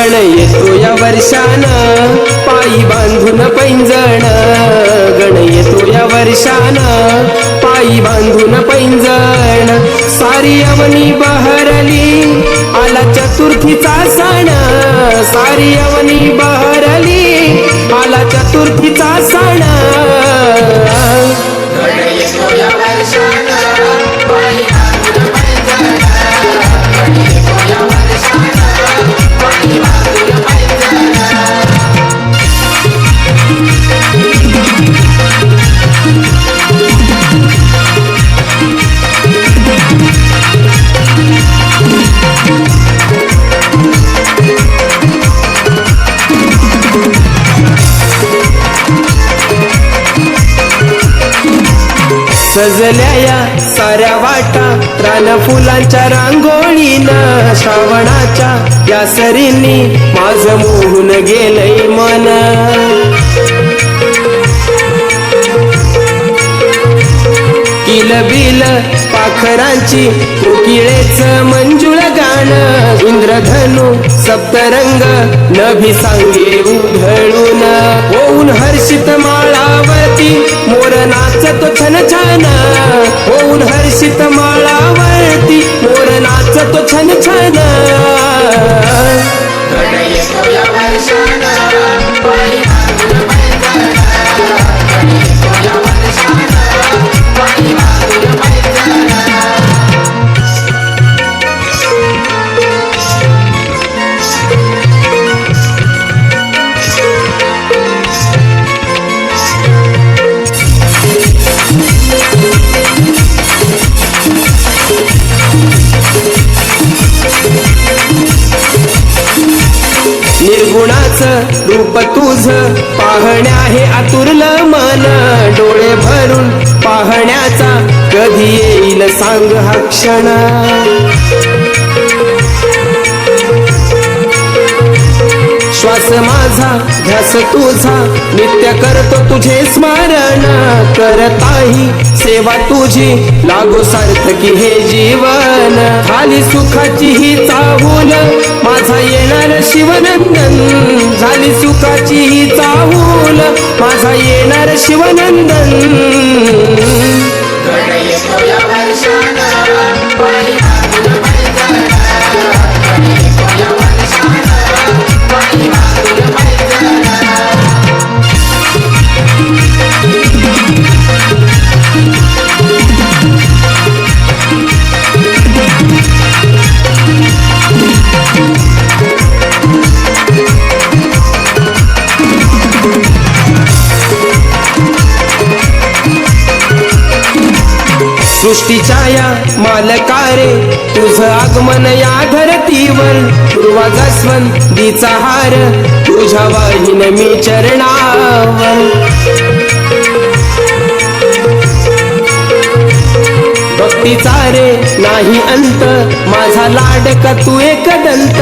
गण येतो या वर्षान पायी बांधून पैंजण गण येतो या वर्षान पायी बांधून पैंजण सारी अवनी बहरली आला चतुर्थीचा सण सारी अवनी बहरली आला चतुर्थीचा सण गण येतो या वर्षान पायी बांधून पैंजण गण येतो या वर्षान पायी बांधून पैंजण सजल्या या साऱ्या वाटा रान फुलांच्या रांगोळीनं श्रावणाच्या या सरींनी माझं मोहून गेलंय मन किलबिल पाखरांची कोकिळेच मंजुळ गाणं इंद्रधनु सप्तरंग नभी सांगे उधळून होऊन हर्षित माळावरती मोर नाचतो छन छान होऊन हर्षित माळावरती मोर नाचतो छन छान गण येतो या वर्षान पायी बांधून पैंजण गण येतो या वर्षान पायी बांधून पैंजण निर्गुणाचं रूप तुझ पाहण्या हे आतुरलं मन डोळे भरून पाहण्याचा कधी येईल सांग हा क्षण श्वास माझा ध्यास तुझा नित्य करतो तुझे स्मरण करताही सेवा तुझी लागो सार्थकी हे जीवन झाली सुखाची ही चाहूल माझा येणार शिवनंदन झाली सुखाची ही चाहूल माझा येणार शिवनंदन गण येतो या वर्षान पायी बांधून पैंजण गण येतो या वर्षान पायी बांधून पैंजण सृष्टीच्या या मालकारे तुझं आगमन या धरतीवर पूर्वा जसवंतीचा हार तुझ्या वाहिन मी चरणावर भक्तीचा रे नाही अंत माझा लाडका तू एक दंत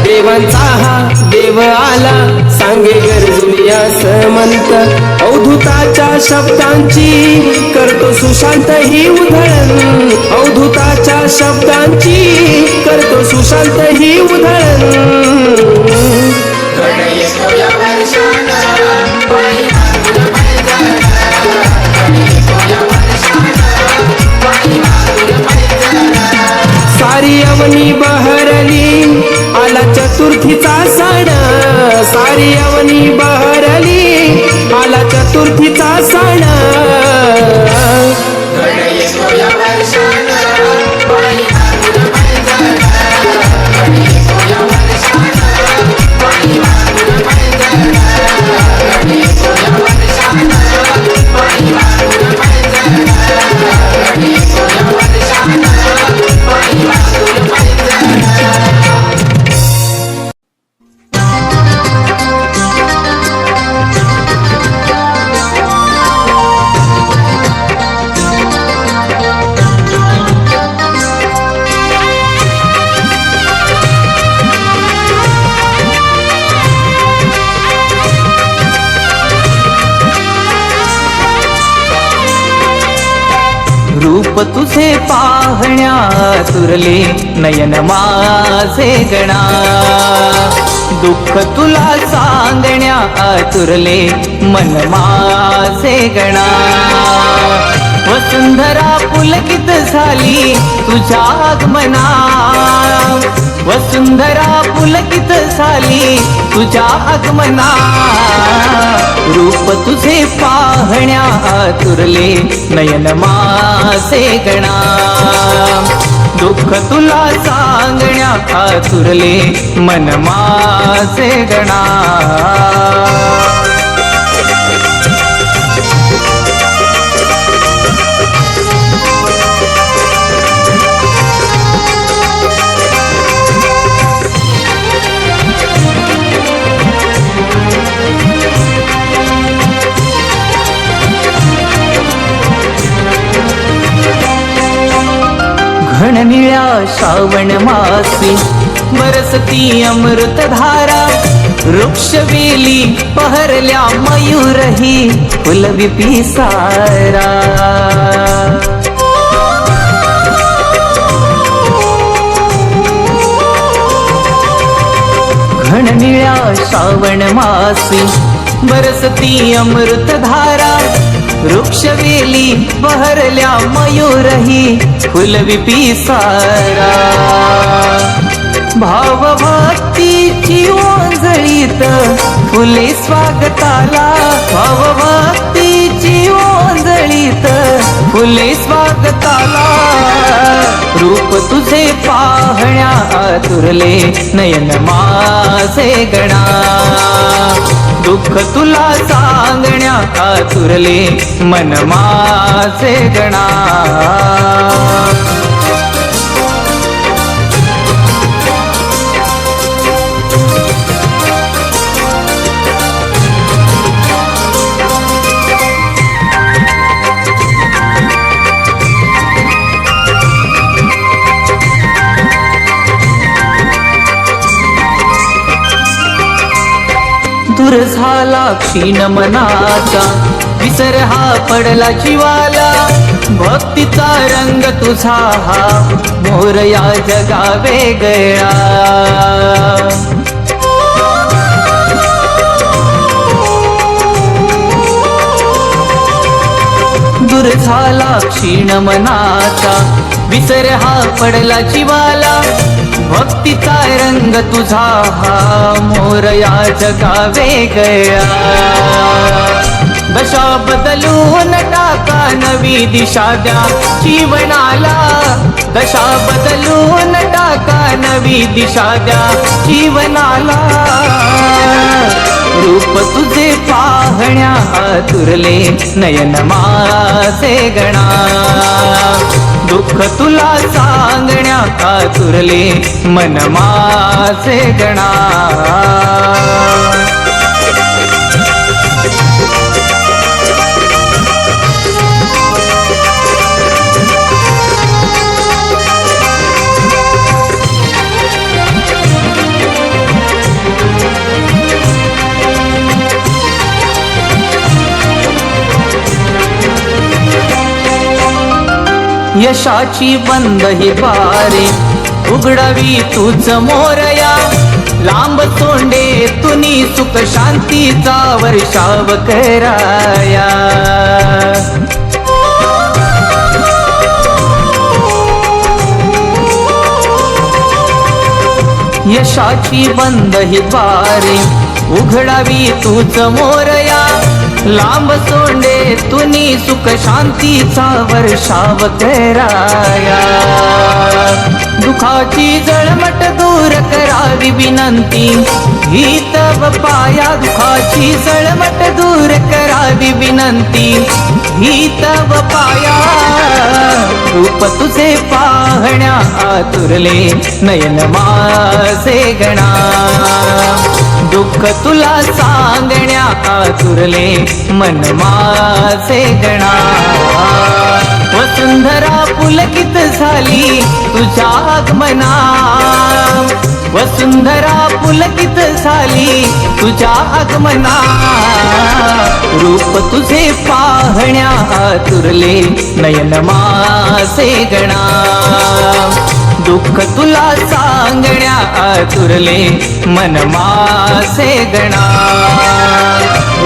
देवांचा हा देव आला सांगे गरजुनिया समंत अवधूताच्या शब्दांची करतो सुशांत ही उधळण अवधूताच्या शब्दांची करतो सुशांत ही उधळण गण येतो या वर्षान पायी बांधून पैंजण गण येतो या वर्षान पायी बांधून पैंजण सारी अवनी बहरली आला चतुर्थीचा सण सारी अवनी बहरली आला चतुर्थीचा सण गण येतो या वर्षान पायी बांधून पैंजण गण येतो या वर्षान पायी बांधून पैंजण गण येतो या वर्षान पायी बांधून पैंजण गण येतो या वर्षान पायी बांधून पैंजण रूप तुझे पाहण्या तुरले नयन माझे गणा दुःख तुला सांगण्या आतुरले मन माझे गणा. वसुंधरा पुलकित झाली तुझ्या आगमना. वसुंधरा पुलकित झाली तुझ्या आगमना. रूप तुझे पाहण्या आतुरले नयन माझे गणा. दुःख तुला सांगण्या आतुरले मन माझे गणा. घननिळ्या श्रावण मासी बरसती अमृतधारा. वृक्षवेली पहरल्या मयूरही फुलवी पिसारा. घननिळ्या श्रावण मासी बरसती अमृतधारा. वृक्षवेली बहरल्या मयूरही फुलवी पिसारा. भावभक्तीची ओंजळीत फुले स्वागताला. भावभक्तीची ओंजळीत फुले स्वागताला. रूप तुझे पाहण्या आतुरले नयन माझे गणा. दुःख तुला सांगण्या आतुरले मन माझे गणा. दूर झाला क्षीण मनाचा विसर हा पडला जीवाला. भक्तीचा रंग तुझा हा मोर या जगा वेगळा. दूर झाला क्षीण मनाचा विसर हा पडला जीवाला. भक्तीचा रंग तुझा हा मोर या जगा वेगळा. दशा बदलून टाका नवी दिशा द्या जीवनाला. दशा बदलून टाका नवी दिशा द्या जीवनाला. रूप तुझे पाहण्या आतुरले नयन माझे गणा. दुःख तुला सांगण्या आतुरले मन माझे गणा. यशाची बंद ही द्वारे उघडावी तूच मोरया. लांब सोंडे तुनी सुख शांतीचा वर्षाव कराया. यशाची बंद ही द्वारे उघडावी तूच मोरया. लांब सोंडे तुनी सुख शांतीचा वर्षाव कराया. दुखाची जळमट दूर करावी विनंती ही तव पाया. दुखाची जळमट दूर करावी विनंती ही तव पाया. रूप तुझे पाहण्या आतुरले नयन माझे गणा. दुःख तुला सांगण्या आतुरले मन माझे गणा. वसुंधरा पुलकित झाली तुझ्या आगमना. वसुंधरा पुलकित झाली तुझ्या आगमना. रूप तुझे पाहण्या आतुरले नयन माझे गणा. दुःख तुला सांगण्या आतुरले मन माझे गणा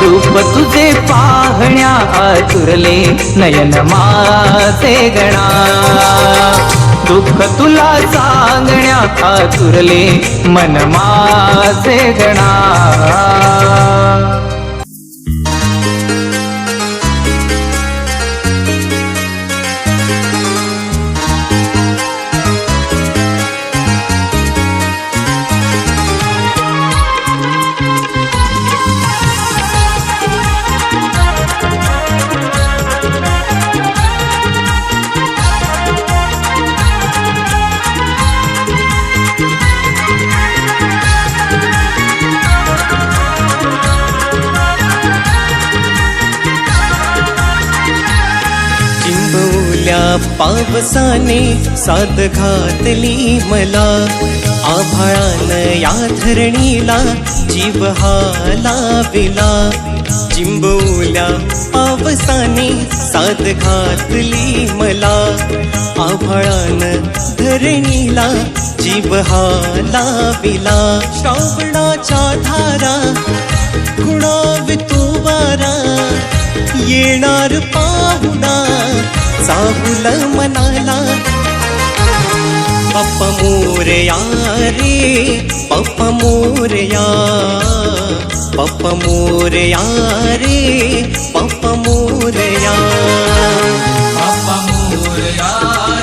रूप तुझे पाहण्या आतुरले नयन माझे गणा दुःख तुला सांगण्या आतुरले मन माझे गणा पावसाने साद घातली मला आभाळानं या धरणीला जीव हालाविला चिंबवल्या पावसाने साद घातली मला आभाळानं धरणीला जीव हालाविला श्रावणाच्या धारा खुणावी तू वारा येणार पाहुणा चाहुल मनाला पप्पा मोरया रे पप्पा मोरया पप्पा मोरया रे पप्पा मोरया बाप्पा मोरया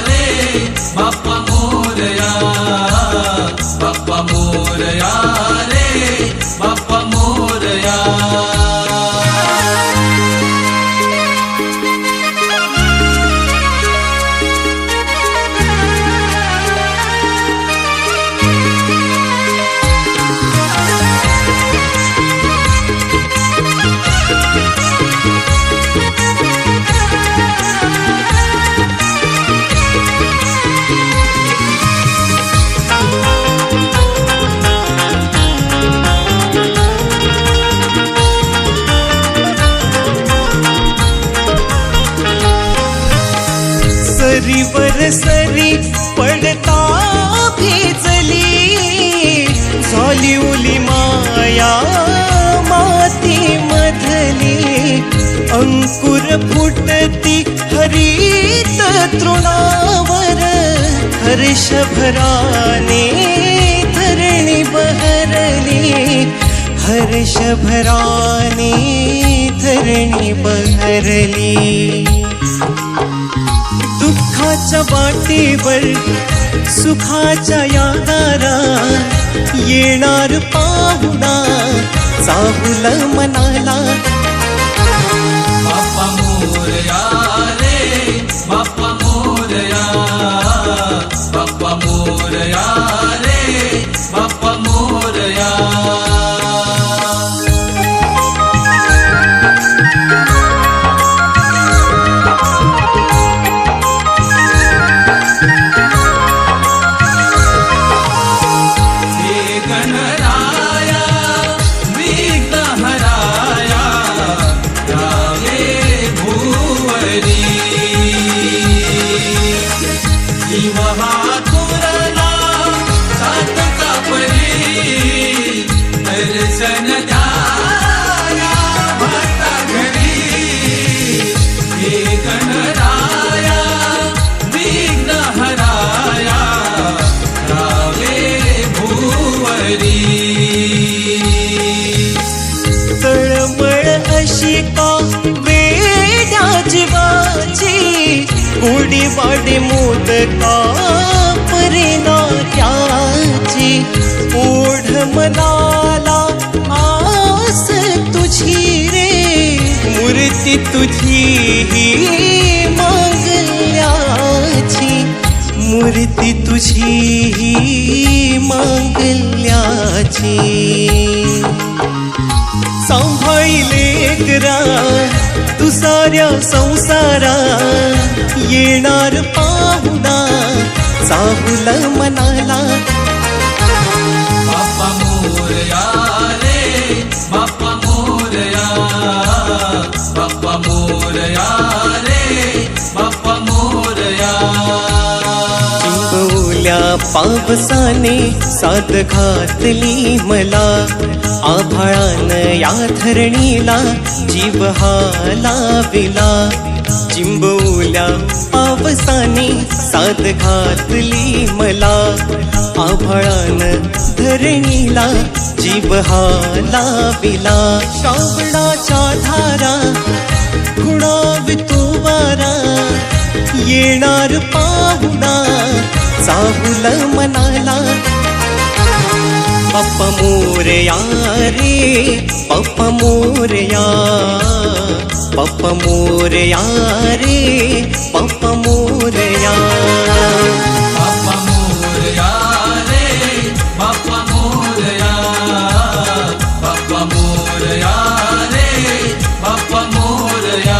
रे बाप्पा मोरया बाप्पा मोरया रे बाप्पा मोरया सरीवर सरी पडता भेजली झाली उली माया माती मधली अंकुर फुटती हरित तृणावर हर्षभराने धरणी बहरली हर्षभराने धरणी बहरली दुःखाच्या वाटेवर सुखाच्या या दारा येणार पाहुणा चाहुल मनाला बाप्पा मोरया रे बाप्पा मोरया बाप्पा मोरया रे बाप्पा मोरया दर्शन द्याया भक्ता घरी हे गणराया विघ्न हराया रावे भुवरी तळमळ अशी का वेड्या जीवाची गोडी वाडी मोदका परिणा त्याची ओढ मनाला आस तुझी रे मूर्ती तुझी ही मागल्याची मूर्ती तुझी ही मागल्याची सांभाळले करा तू साऱ्या संसारा येणार पाहुणा चाहुल मनाला बाप्पा मोरया रे बाप्पा मोरया बाप्पा मोरया रे बाप्पा मोरया चिंबवल्या पावसाने साद घातली मला, आभाळान या धरणीला जीव हालाविला. चिंबवल्या पावसाने साद घातली मला, आभाळान धरणीला जीव हालाविला. श्रावणाच्या धारा गुणावितो वारा, येणार पाहुणा चाहुल मनाला. बाप्पा मोरया रे बाप्पा मोरया, बाप्पा मोरया रे बाप्पा मोरया. बाप्पा मोरया रे बाप्पा मोरया, बाप्पा मोरया रे बाप्पा मोरया.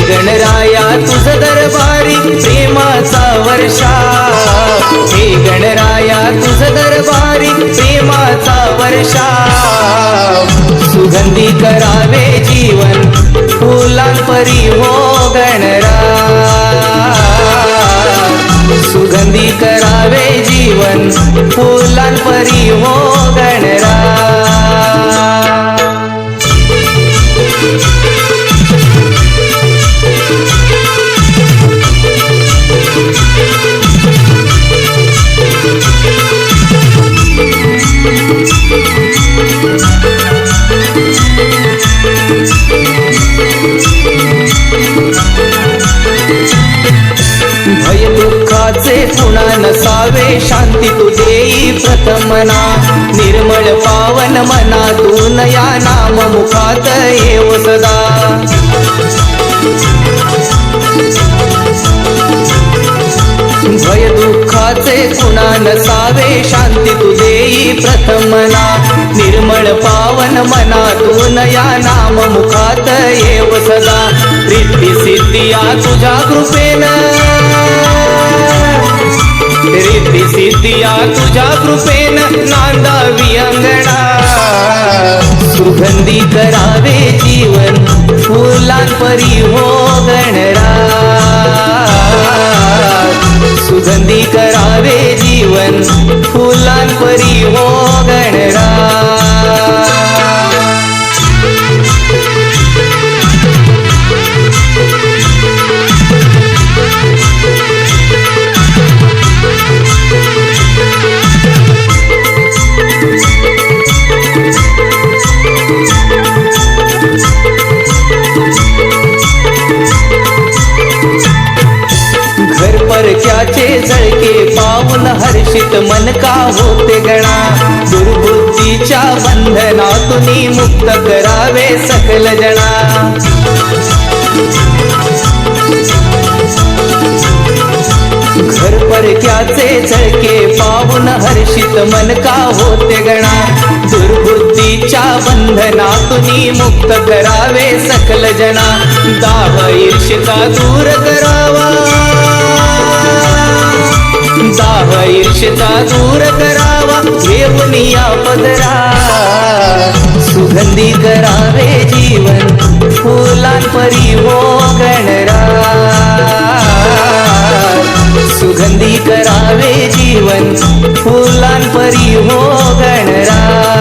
गणराया तुझ दरबारी प्रेमाचा वर्षा, हे गणराया तुझ दरबारी प्रेमाचा वर्षा. सुगंधी करावे जीवन फुलांपरी हो गणराय, सुगंधी करावे जीवन फुलांपरी हो गणराय. भय दुःखाचे पुन्हा नसावे, शांती तू देई प्रथमना. निर्मळ पावन मनातून या नाम मुखात येव सदा. भय दुःखाचे पुन्हा नसावे, शांती तू देई प्रथमना. निर्मळ पावन मनातून या नाम मुखात येव सदा. रिद्धी सिद्धिया तुझ्या कृपेनं, रिद्धी सिद्धिया तुझ्या कृपेनं नांदावी अंगणा. सुगंधी करावे जीवन फुलांपरी हो गणराय, सुगंधी करावे जीवन फुलांपरी हो गणराय. परक्याचे जळके पाहून हर्षित मन का होते गणा. दुर्बुद्धीच्या बंधनातून मुक्त करावे सकल जना. घर परक्याचे जळके पाहून हर्षित मन का होते गणा. दुर्बुद्धीच्या बंधनातून मुक्त करावे सकल जना. दाह ईर्ष्या दूर करावा, दाह ईर्ष्या दूर करावा घेऊन या पदरा. सुगंधी करावे जीवन फुलांपरी हो गणराय, सुगंधी करावे जीवन फुलांपरी हो गणराय.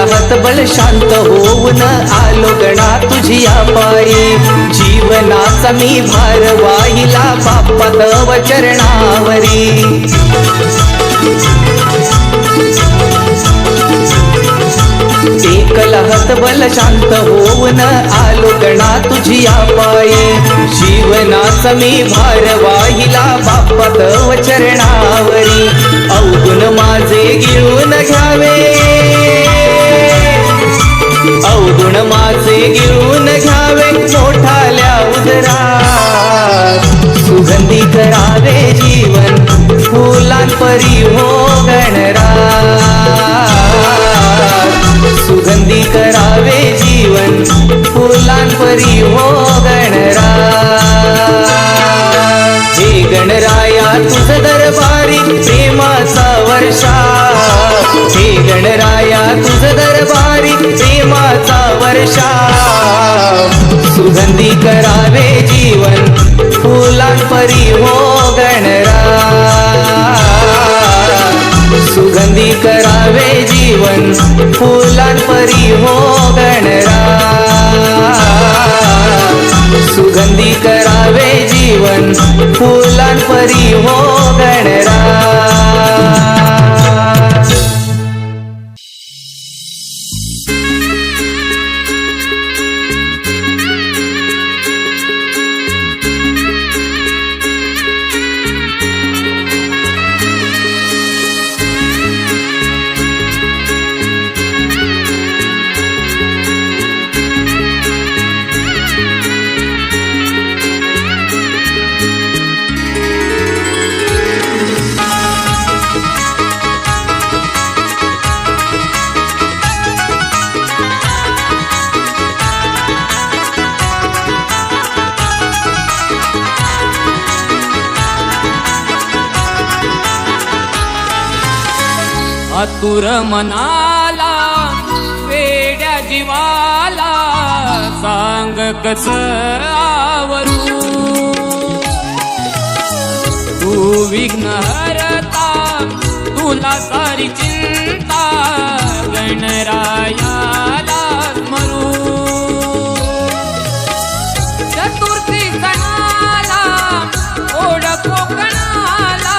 हतबल शांत होऊन आलो गणा तुझिया पायी. जीवनाचा मी भार वाहिला बाप्पा तव चरणावरी. एकला हतबल शांत होऊन आलो गणा तुझिया पायी जीवनाचा मी भार वाहिला बाप्पा तव चरणावरी अवगुण माझे गिळून घ्यावे अवगुण माझे गिळून घ्यावे मोठाल्या उदरात सुगंधी करावे जीवन फुलांपरी हो गणरात सुगंधी करावे जीवन फुलांपरी हो गणरात हे गणराया तुझ दरबारी प्रेमाचा वर्षा हे गणराया तुझ दरबारी प्रेमाचा वर्षा सुगंधी करावे जीवन फुलांपरी हो गणरात सुगंधी करावे जीवन फुलांपरी हो गणरात सुगंधी करावे जीवन फुलांपरी हो गणरात आतुर मनाला वेड्या जीवाला सांग कस आवरू तू विघ्न हरता तुला सारी चिंता गणरायाला स्मरू चतुर्थी सणाला ओढ कोकणाला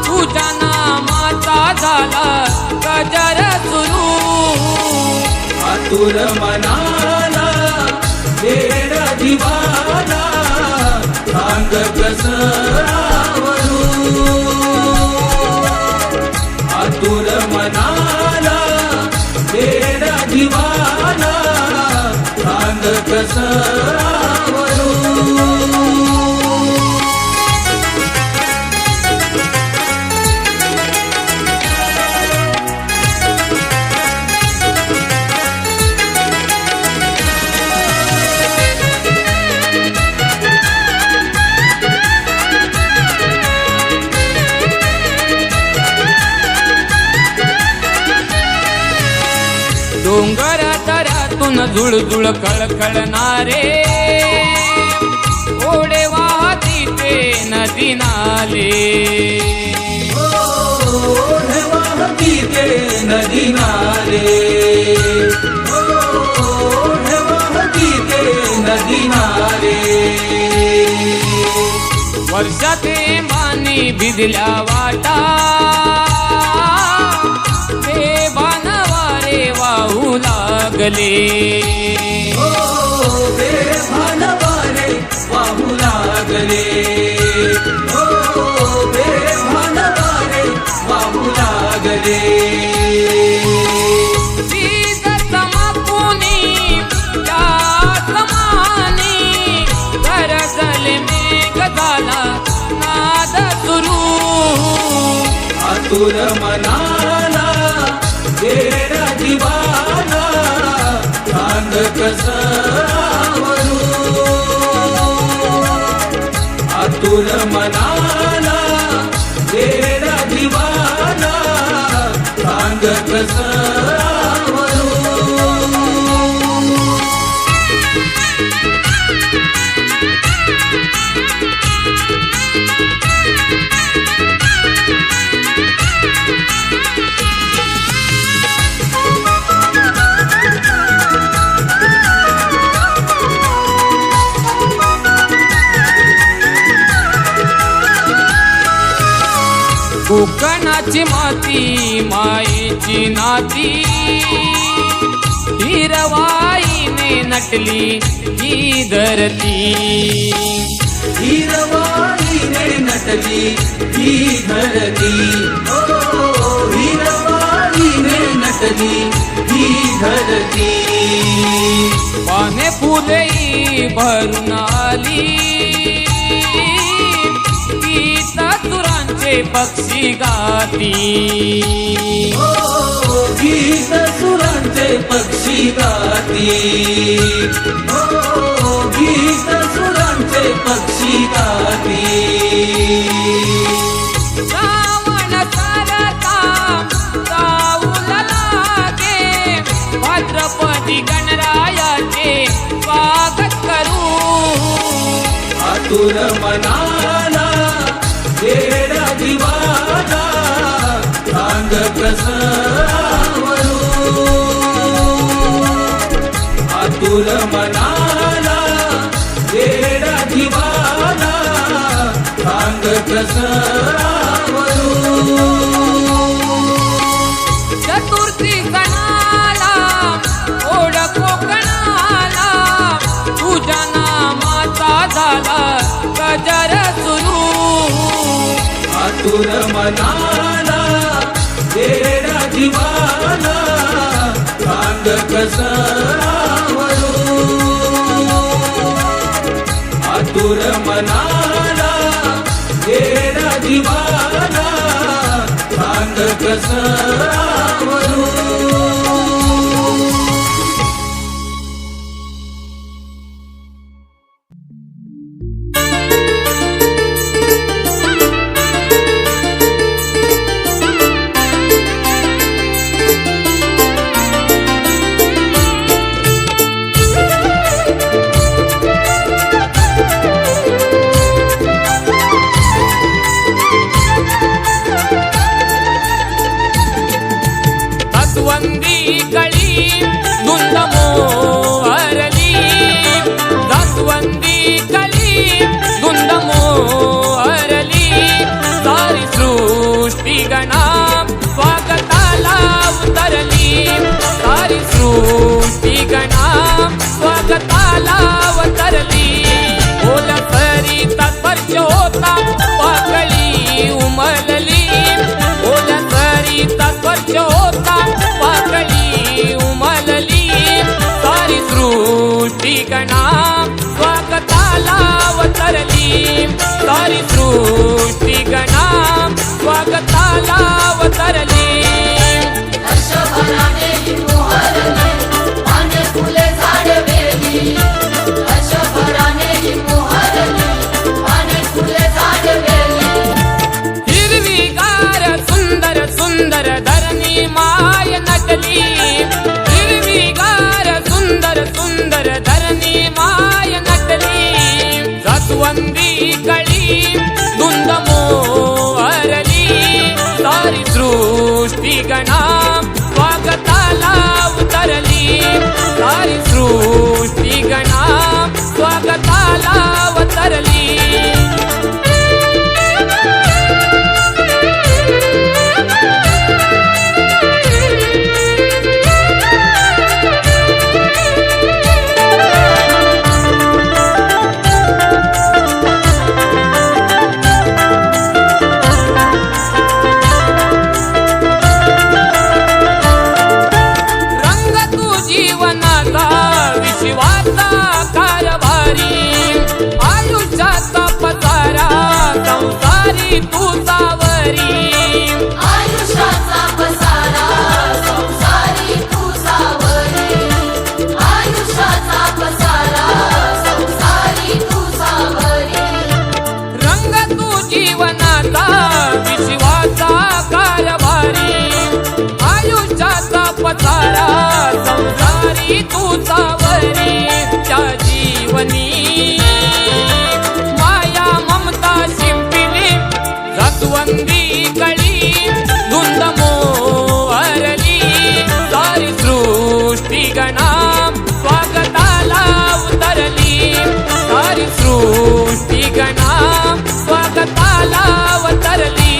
तुझ्या नामाचा झाला गजर सुरू आतुर मनाला वेड्या जीवाला सांग कस आवरू आतुर मनाला वेड्या जीवाला सांग कस आवरू डोंगर दऱ्यातून झुळझुळ कळकळणारे ओढे वाहती ते नदी नाले ओढे वाहती ते नदी नाले ओढे वाहती ते नदी नाले वर्षाते मानी भिजल्या वाटा ते बाणवारे वाहू लागले भानवारे वाहू लागले भानवारे वाहू लागले वीज चमकुनी त्या समानी गरजले मेघ झाला नाद सुरू आतुर मनाला वेड्या जीवाला सांग कस आवरू आतुर मनाला वेड्या जीवाला सांग कस आवरू कोकणात सोनाची माती मायेची नाती हिरवाईने नटली ही धरती हिरवाईने नटली ही धरती हिरवाईने नटली ही धरती पाने फुलेही भरून आली गीत सुरांचे पक्षी गाती गीत सुरांचे पक्षी गाती गीत सुरांचे पक्षी गाती श्रावण सरता जाऊल लागे भाद्रपदी गणरायाचे स्वागत करू आतुर मनाला वेडा दिवाला सांग कसवरू आतुर मनाला वेडा दिवाला सांग कसवरू चतुर्थी सणाला ओढ कोकणाला तुझ्या नामाचा झाला गजर सुरू आतुर मनाला वेडा दिवाला सांग कसवरू आतुर मनाला वेडा दिवाला सांग कसवरू जास्वंदी कळी धुंद मोहरली जास्वंदी कळी धुंद मोहरली सारी सृष्टी गणा स्वागताला उतरली सारी सृष्टी गणा स्वागताला उतरली ओल सरिता स्पर्श होता पाकळी उमलली ओल सरिता स्पर्श होता पाकळी उमलली सारी सृष्टी गणा स्वागताला अवतरली सारी सृष्टी गणा स्वागताला अवतरली वर्षभराने ही मोहरली पाने फुले झाडवेली वर्षभराने ही मोहरली पाने फुले झाडवेली हिरवीगार सुंदर सुंदर धरणी माय नटली हिरवीगार सुंदर सुंदर धरणी माय नटली जास्वंदी कळी धुंद मोहरली सारी सृष्टी गणा स्वागताला उतरली सारी सृष्टी गणा स्वागताला उतरली रंग तू जीवनाचा विश्वाचा कारभारी आयुष्याचा पसारा संसारी तू सावरी आयुष्याचा पसारा संसारी तू सावरी आयुष्याचा पसारा संसारी तू सावरी रंग तू जीवनाचा विश्वाचा कारभारी आयुष्याचा पसारा संसारी तू सावरी त्या जीवनी माया ममता शिंपिली जास्वंदी कळी धुंद मोहरली सारी सृष्टी गणा स्वागताला उतरली सारी सृष्टी गणा स्वागताला उतरली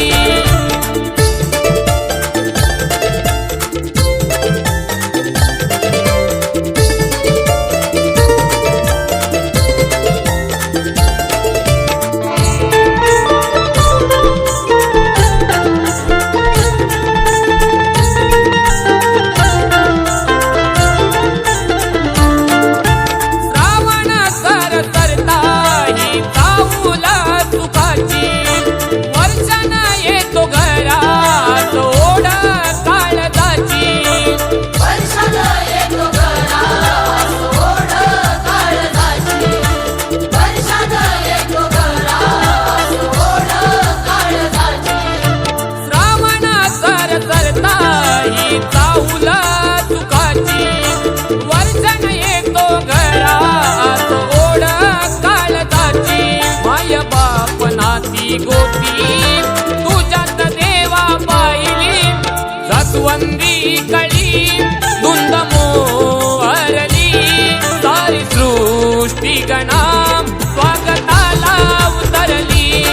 जास्वंदी कळी धुंद मोहरली सारी सृष्टी गणाम स्वागताला उतरली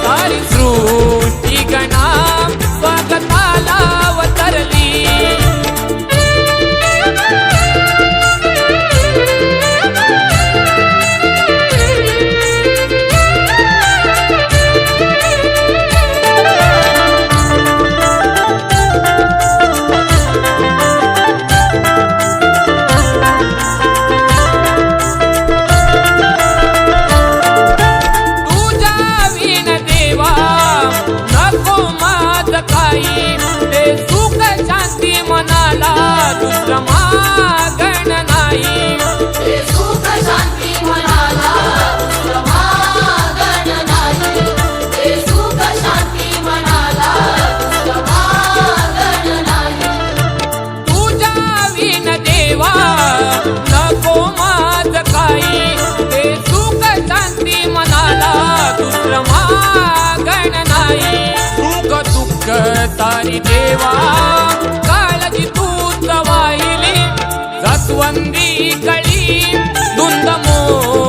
सारी सृष्टी गणाम स्वागताला उतरली ते सुख शांती मनाला दुसरं मागण नाही ते सुख शांती मनाला दुसरं मागण नाही ते सुख शांती मनाला दुसरं मागण नाही तुझ्या विन देवा नको माझ काही ते सुख शांती मनाला दुसरं मागण नाही सुख दुःख तारी देवा काळजी तूच वाहिली जास्वंदी कळी धुंद मोह